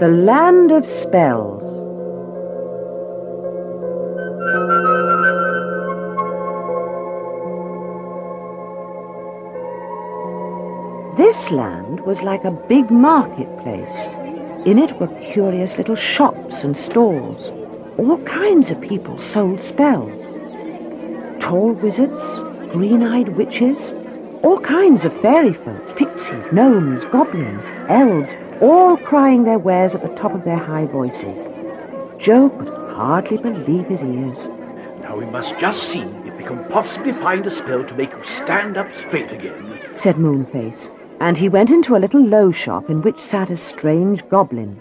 The Land of Spells. This land was like a big marketplace. In it were curious little shops and stalls. All kinds of people sold spells. Tall wizards, green-eyed witches, all kinds of fairy folk, pixies, gnomes, goblins, elves, all crying their wares at the top of their high voices. Joe could hardly believe his ears. Now we must just see if we can possibly find a spell to make you stand up straight again, said Moonface, and he went into a little low shop in which sat a strange goblin.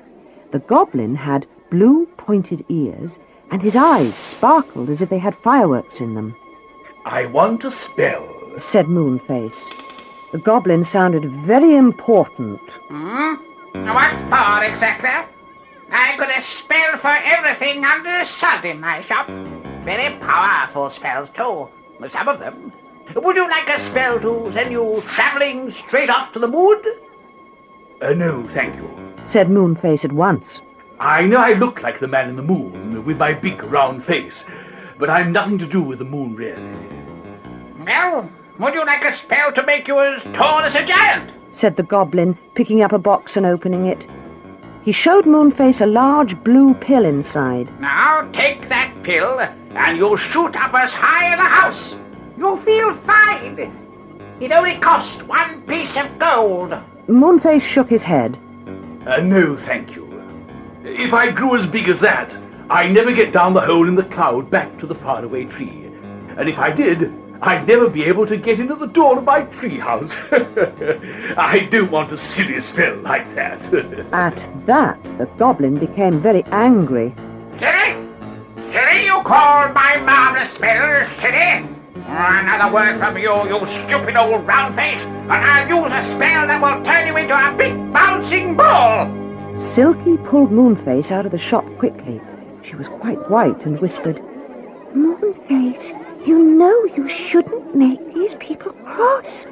The goblin had blue pointed ears, and his eyes sparkled as if they had fireworks in them. I want a spell, said Moonface. The goblin sounded very important. What for exactly? I got a spell for everything under the sun in my shop. Very powerful spells too, some of them. Would you like a spell to send you travelling straight off to the moon? No, thank you, said Moonface at once. I know I look like the man in the moon, with my big round face, but I'm nothing to do with the moon, really. Well, would you like a spell to make you as tall as a giant? Said the goblin, picking up a box and opening it. He showed Moonface a large blue pill inside. Now take that pill, and you'll shoot up as high as a house. You'll feel fine. It only costs 1 piece of gold. Moonface shook his head. No, thank you. If I grew as big as that, I'd never get down the hole in the cloud back to the faraway tree. And if I did, I'd never be able to get into the door of my treehouse. I don't want a silly spell like that. At that, the goblin became very angry. Silly? Silly, you call my marvellous spell silly? Another word from you, you stupid old round face, and I'll use a spell that will turn you into a big bouncing ball. Silky pulled Moonface out of the shop quickly. She was quite white and whispered, Moonface, you know you shouldn't make these people cross.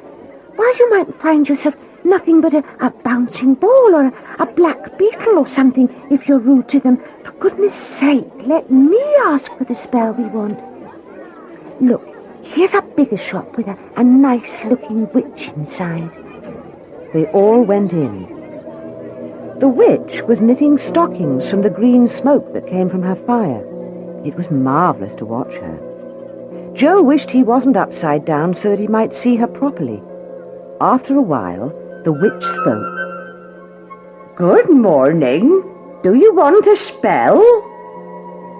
Why, you might find yourself nothing but a bouncing ball or a black beetle or something if you're rude to them. For goodness sake, let me ask for the spell we want. Look, here's a bigger shop with a nice-looking witch inside. They all went in. The witch was knitting stockings from the green smoke that came from her fire. It was marvellous to watch her. Joe wished he wasn't upside down so that he might see her properly. After a while, the witch spoke. Good morning. Do you want a spell?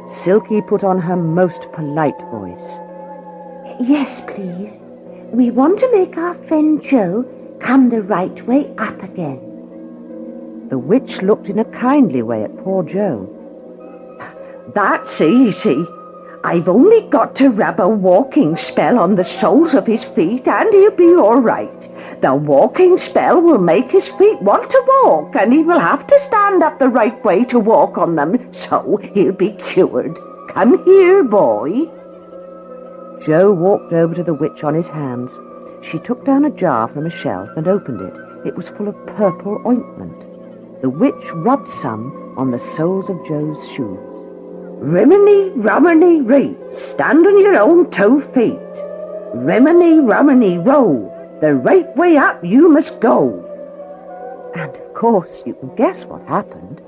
Silky put on her most polite voice. Yes, please. We want to make our friend Joe come the right way up again. The witch looked in a kindly way at poor Joe. That's easy. I've only got to rub a walking spell on the soles of his feet and he'll be all right. The walking spell will make his feet want to walk and he will have to stand up the right way to walk on them, so he'll be cured. Come here, boy. Joe walked over to the witch on his hands. She took down a jar from a shelf and opened it. It was full of purple ointment. The witch rubbed some on the soles of Joe's shoes. Rimini, rumini, ree, stand on your own 2 feet. Rimini, rumini, row, the right way up you must go. And of course, you can guess what happened.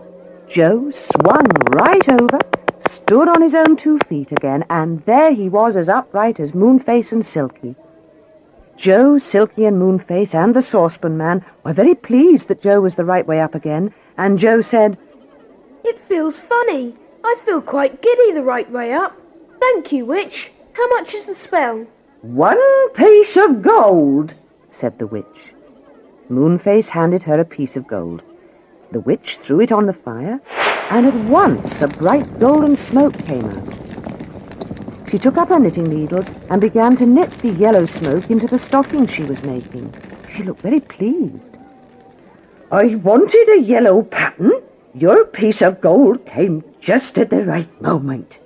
Joe swung right over, stood on his own 2 feet again, and there he was as upright as Moonface and Silky. Joe, Silky and Moonface and the Saucepan Man were very pleased that Joe was the right way up again, and Joe said, It feels funny. I feel quite giddy the right way up. Thank you, witch. How much is the spell? 1 piece of gold, said the witch. Moonface handed her a piece of gold. The witch threw it on the fire, and at once a bright golden smoke came out. She took up her knitting needles and began to knit the yellow smoke into the stocking she was making. She looked very pleased. I wanted a yellow pattern. Your piece of gold came just at the right moment.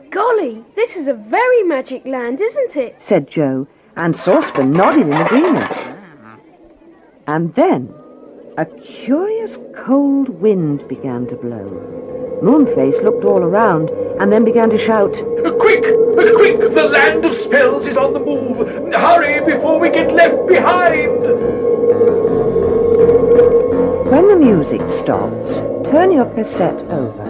Golly, this is a very magic land, isn't it? Said Joe, and Saucepan nodded in agreement. And then A curious cold wind began to blow. Moonface looked all around and then began to shout, Quick! Quick! The land of spells is on the move! Hurry before we get left behind! When the music stops, turn your cassette over.